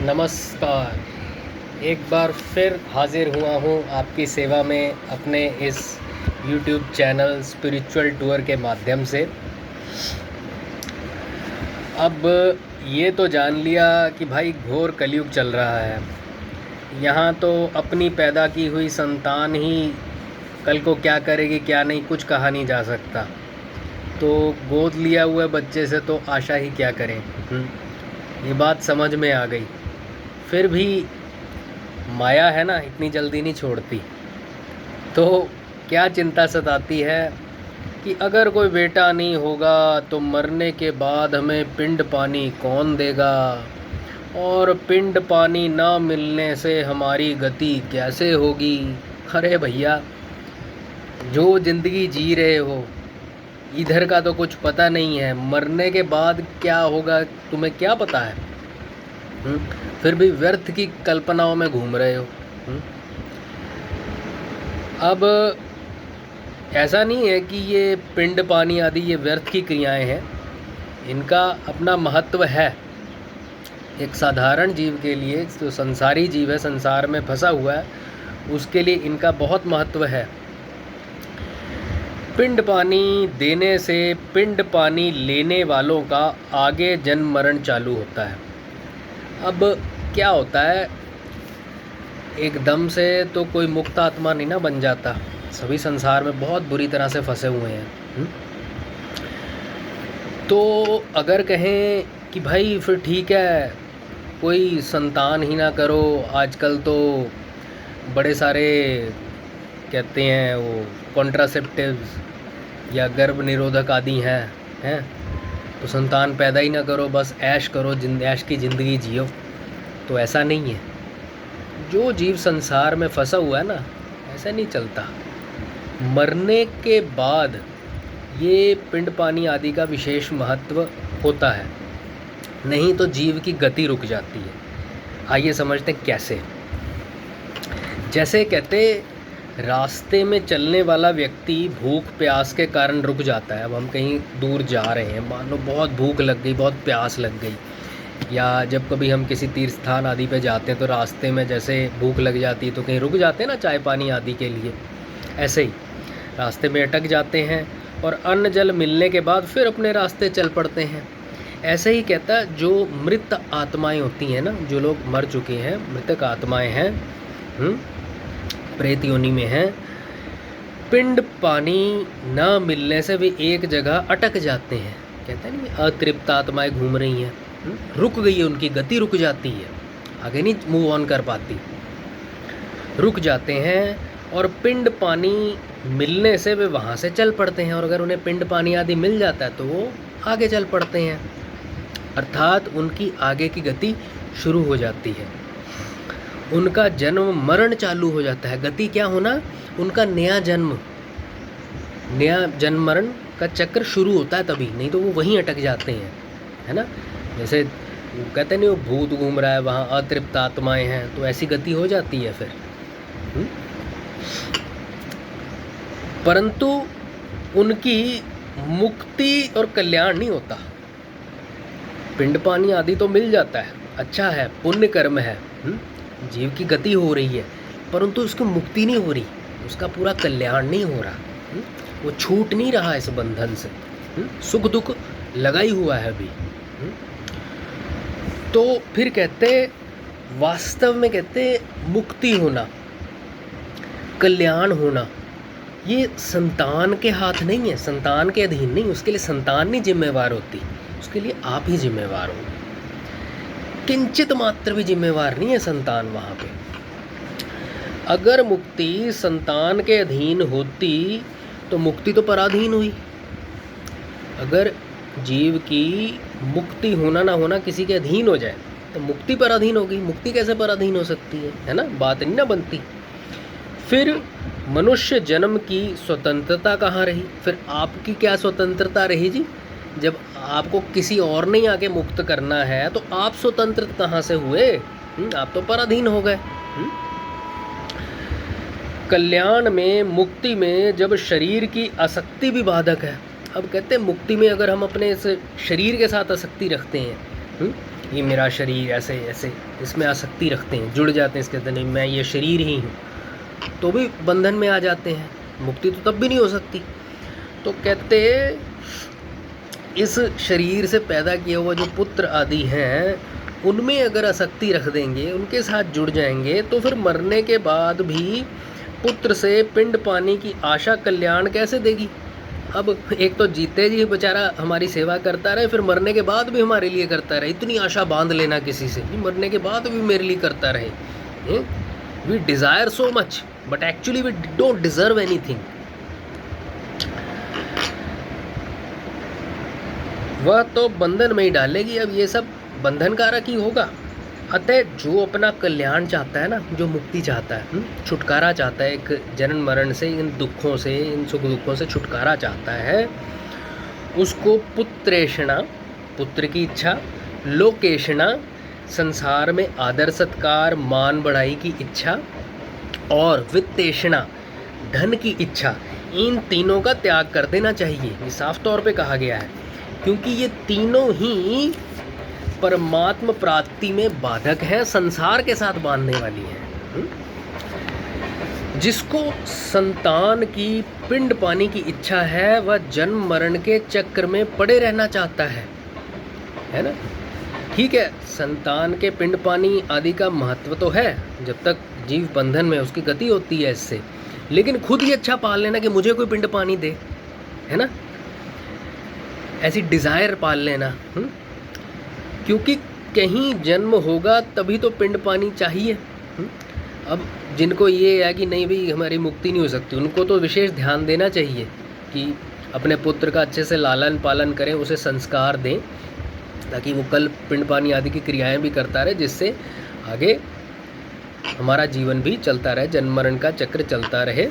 नमस्कार। एक बार फिर हाजिर हुआ हूँ आपकी सेवा में अपने इस YouTube चैनल स्पिरिचुअल टूर के माध्यम से। अब ये तो जान लिया कि भाई घोर कलयुग चल रहा है। यहाँ तो अपनी पैदा की हुई संतान ही कल को क्या करेगी क्या नहीं कुछ कहा नहीं जा सकता। तो गोद लिया हुए बच्चे से तो आशा ही क्या करें। ये बात समझ में आ गई। फिर भी माया है ना, इतनी जल्दी नहीं छोड़ती। तो क्या चिंता सताती है कि अगर कोई बेटा नहीं होगा तो मरने के बाद हमें पिंड पानी कौन देगा, और पिंड पानी ना मिलने से हमारी गति कैसे होगी। अरे भैया, जो ज़िंदगी जी रहे हो इधर का तो कुछ पता नहीं है, मरने के बाद क्या होगा तुम्हें क्या पता है। फिर भी व्यर्थ की कल्पनाओं में घूम रहे हो। अब ऐसा नहीं है कि ये पिंड पानी आदि ये व्यर्थ की क्रियाएं हैं, इनका अपना महत्व है। एक साधारण जीव के लिए, जो संसारी जीव है, संसार में फंसा हुआ है, उसके लिए इनका बहुत महत्व है। पिंड पानी देने से पिंड पानी लेने वालों का आगे जन्म मरण चालू होता है। अब क्या होता है, एकदम से तो कोई मुक्त आत्मा नहीं ना बन जाता। सभी संसार में बहुत बुरी तरह से फंसे हुए हैं। तो अगर कहें कि भाई फिर ठीक है, कोई संतान ही ना करो, आजकल तो बड़े सारे कहते हैं वो कॉन्ट्रासेप्टिव्स या गर्भ निरोधक आदि हैं, तो संतान पैदा ही ना करो, बस ऐश करो, ऐश की ज़िंदगी जियो। तो ऐसा नहीं है। जो जीव संसार में फंसा हुआ है ना, ऐसा नहीं चलता। मरने के बाद ये पिंड पानी आदि का विशेष महत्व होता है, नहीं तो जीव की गति रुक जाती है। आइए समझते हैं कैसे। जैसे कहते, रास्ते में चलने वाला व्यक्ति भूख प्यास के कारण रुक जाता है। अब हम कहीं दूर जा रहे हैं, मान लो बहुत भूख लग गई, बहुत प्यास लग गई, या जब कभी हम किसी तीर्थ स्थान आदि पे जाते हैं तो रास्ते में जैसे भूख लग जाती है तो कहीं रुक जाते हैं ना चाय पानी आदि के लिए। ऐसे ही रास्ते में अटक जाते हैं और अन्न जल मिलने के बाद फिर अपने रास्ते चल पड़ते हैं। ऐसे ही कहता, जो मृत आत्माएं होती हैं ना, जो लोग मर चुके हैं, मृतक आत्माएं हैं, प्रेत योनि में हैं, पिंड पानी ना मिलने से वे एक जगह अटक जाते हैं। कहते हैं नहीं, अतृप्त आत्माएं घूम रही हैं, रुक गई है, उनकी गति रुक जाती है, आगे नहीं मूव ऑन कर पाती, रुक जाते हैं। और पिंड पानी मिलने से वे वहाँ से चल पड़ते हैं, और अगर उन्हें पिंड पानी आदि मिल जाता है तो वो आगे चल पड़ते हैं, अर्थात उनकी आगे की गति शुरू हो जाती है। उनका जन्म मरण चालू हो जाता है। गति क्या होना, उनका नया जन्म मरण का चक्र शुरू होता है तभी, नहीं तो वो वहीं अटक जाते हैं, है ना। जैसे वो कहते नहीं, वो भूत घूम रहा है वहाँ, अतृप्त आत्माएं हैं, तो ऐसी गति हो जाती है फिर। परंतु उनकी मुक्ति और कल्याण नहीं होता। पिंड पानी आदि तो मिल जाता है, अच्छा है, पुण्य कर्म है, जीव की गति हो रही है, परंतु उसकी मुक्ति नहीं हो रही, उसका पूरा कल्याण नहीं हो रहा, वो छूट नहीं रहा इस बंधन से, सुख दुख लगा ही हुआ है अभी। तो फिर कहते, वास्तव में कहते मुक्ति होना, कल्याण होना, ये संतान के हाथ नहीं है, संतान के अधीन नहीं। उसके लिए संतान नहीं जिम्मेवार होती, उसके लिए आप ही जिम्मेवार हो। किंचित मात्र भी जिम्मेवार नहीं है संतान वहाँ पे। अगर मुक्ति संतान के अधीन होती तो मुक्ति तो पराधीन हुई। अगर जीव की मुक्ति होना ना होना किसी के अधीन हो जाए तो मुक्ति पराधीन होगी। मुक्ति कैसे पराधीन हो सकती है ना, बात नहीं ना बनती। फिर मनुष्य जन्म की स्वतंत्रता कहाँ रही, फिर आपकी क्या स्वतंत्रता रही जी। जब आपको किसी और ने आके मुक्त करना है तो आप स्वतंत्र कहाँ से हुए, आप तो पराधीन हो गए। कल्याण में, मुक्ति में जब शरीर की आसक्ति भी बाधक है। अब कहते हैं मुक्ति में अगर हम अपने इस शरीर के साथ आसक्ति रखते हैं, ये मेरा शरीर ऐसे ऐसे, इसमें आसक्ति रखते हैं, जुड़ जाते हैं इसके अंदर, नहीं मैं ये शरीर ही हूँ, तो भी बंधन में आ जाते हैं, मुक्ति तो तब भी नहीं हो सकती। तो कहते इस शरीर से पैदा किया हुआ जो पुत्र आदि हैं, उनमें अगर आसक्ति रख देंगे, उनके साथ जुड़ जाएंगे, तो फिर मरने के बाद भी पुत्र से पिंड पाने की आशा कल्याण कैसे देगी। अब एक तो जीते जी बेचारा हमारी सेवा करता रहे, फिर मरने के बाद भी हमारे लिए करता रहे, इतनी आशा बांध लेना किसी से, मरने के बाद भी मेरे लिए करता रहे। We desire so much but actually we don't deserve anything. वह तो बंधन में ही डालेगी। अब ये सब बंधन कारक ही होगा। अतः जो अपना कल्याण चाहता है ना, जो मुक्ति चाहता है, छुटकारा चाहता है, एक जन्म मरण से, इन दुखों से, इन सुख दुखों से छुटकारा चाहता है, उसको पुत्रेषणा, पुत्र की इच्छा, लोकेशणा, संसार में आदर सत्कार मान बढ़ाई की इच्छा, और वित्तेषणा, धन की इच्छा, इन तीनों का त्याग कर देना चाहिए। ये साफ तौर पे कहा गया है, क्योंकि ये तीनों ही परमात्म प्राप्ति में बाधक हैं, संसार के साथ बांधने वाली हैं। जिसको संतान की पिंड पाने की इच्छा है, वह जन्म मरण के चक्र में पड़े रहना चाहता है ना। ठीक है, संतान के पिंड पानी आदि का महत्व तो है, जब तक जीव बंधन में, उसकी गति होती है इससे, लेकिन खुद ही अच्छा पाल लेना कि मुझे कोई पिंड पानी दे, है ना, ऐसी डिज़ायर पाल लेना। क्योंकि कहीं जन्म होगा तभी तो पिंड पानी चाहिए। अब जिनको ये है कि नहीं भाई हमारी मुक्ति नहीं हो सकती, उनको तो विशेष ध्यान देना चाहिए कि अपने पुत्र का अच्छे से लालन पालन करें, उसे संस्कार दें, ताकि वो कल पिंड पानी आदि की क्रियाएं भी करता रहे, जिससे आगे हमारा जीवन भी चलता रहे, जन्म मरण का चक्र चलता रहे,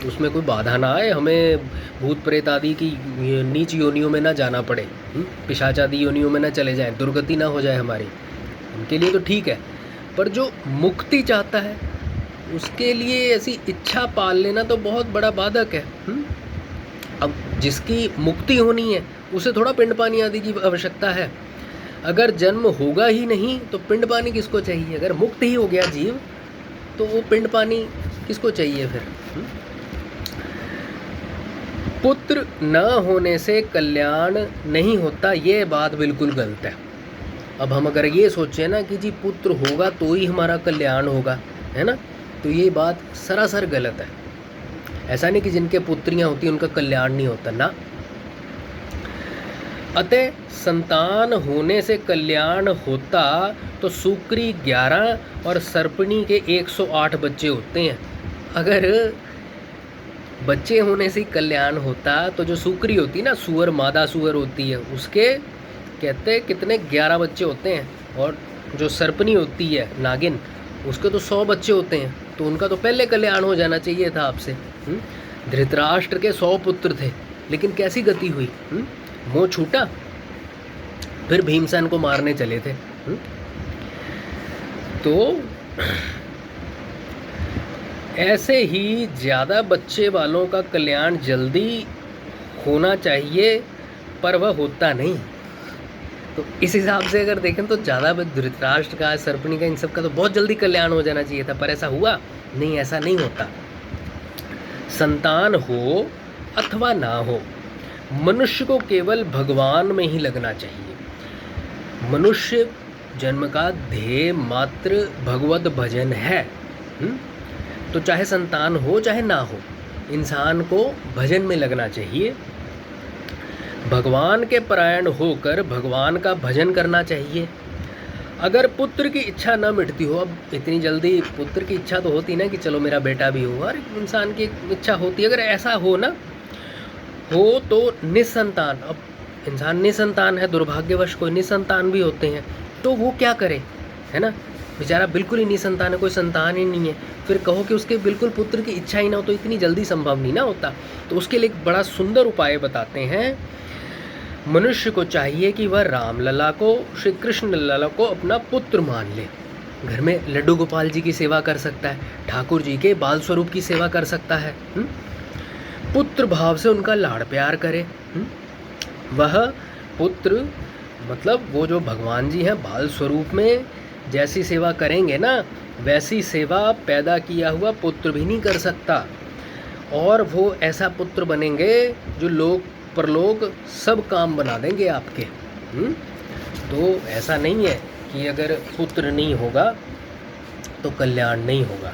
उसमें कोई बाधा ना आए, हमें भूत प्रेत आदि की नीच योनियों में ना जाना पड़े, पिशाच आदि योनियों में ना चले जाएं, दुर्गति ना हो जाए हमारी। उनके लिए तो ठीक है, पर जो मुक्ति चाहता है उसके लिए ऐसी इच्छा पाल लेना तो बहुत बड़ा बाधक है। अब जिसकी मुक्ति होनी है उसे थोड़ा पिंड पानी आदि की आवश्यकता है। अगर जन्म होगा ही नहीं तो पिंड पानी किसको चाहिए। अगर मुक्त ही हो गया जीव तो वो पिंड पानी किसको चाहिए फिर। पुत्र न होने से कल्याण नहीं होता, ये बात बिल्कुल गलत है। अब हम अगर ये सोचें ना कि जी पुत्र होगा तो ही हमारा कल्याण होगा, है ना, तो ये बात सरासर गलत है। ऐसा नहीं कि जिनके पुत्रियां होती हैं उनका कल्याण नहीं होता ना। अतः संतान होने से कल्याण होता तो सुक्री 11 और सर्पिणी के 108 बच्चे होते हैं। अगर बच्चे होने से कल्याण होता तो जो सुक्री होती ना, सुअर, मादा सुअर होती है, उसके कहते हैं कितने 11 बच्चे होते हैं, और जो सर्पनी होती है नागिन, उसके तो 100 बच्चे होते हैं। तो उनका तो पहले कल्याण हो जाना चाहिए था आपसे। धृतराष्ट्र के 100 पुत्र थे, लेकिन कैसी गति हुई, मोह छूटा, फिर भीमसेन को मारने चले थे। तो ऐसे ही ज़्यादा बच्चे वालों का कल्याण जल्दी होना चाहिए, पर वह होता नहीं। तो इस हिसाब से अगर देखें तो ज़्यादा धृतराष्ट्र का, सर्पणी का, इन सब का तो बहुत जल्दी कल्याण हो जाना चाहिए था, पर ऐसा हुआ नहीं, ऐसा नहीं होता। संतान हो अथवा ना हो, मनुष्य को केवल भगवान में ही लगना चाहिए। मनुष्य जन्म का ध्येय मात्र भगवत भजन है। तो चाहे संतान हो चाहे ना हो, इंसान को भजन में लगना चाहिए, भगवान के परायण होकर भगवान का भजन करना चाहिए। अगर पुत्र की इच्छा न मिटती हो, अब इतनी जल्दी पुत्र की इच्छा तो होती ना कि चलो मेरा बेटा भी हो, हर इंसान की इच्छा होती है। अगर ऐसा हो ना हो तो निसंतान, अब इंसान निसंतान है, दुर्भाग्यवश कोई निसंतान भी होते हैं, तो वो क्या करे, है ना, बेचारा बिल्कुल ही निसंतान है, कोई संतान ही नहीं है, फिर कहो कि उसके बिल्कुल पुत्र की इच्छा ही ना हो, तो इतनी जल्दी संभव नहीं ना होता। तो उसके लिए एक बड़ा सुंदर उपाय बताते हैं। मनुष्य को चाहिए कि वह रामलला को, श्री कृष्ण लला को अपना पुत्र मान ले। घर में लड्डू गोपाल जी की सेवा कर सकता है, ठाकुर जी के बाल स्वरूप की सेवा कर सकता है, पुत्र भाव से उनका लाड़ प्यार करे। वह पुत्र मतलब वो जो भगवान जी हैं बाल स्वरूप में जैसी सेवा करेंगे ना, वैसी सेवा पैदा किया हुआ पुत्र भी नहीं कर सकता। और वो ऐसा पुत्र बनेंगे जो लोक परलोक सब काम बना देंगे आपके। तो ऐसा नहीं है कि अगर पुत्र नहीं होगा तो कल्याण नहीं होगा।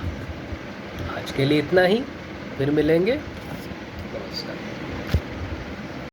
आज के लिए इतना ही, फिर मिलेंगे। नमस्कार।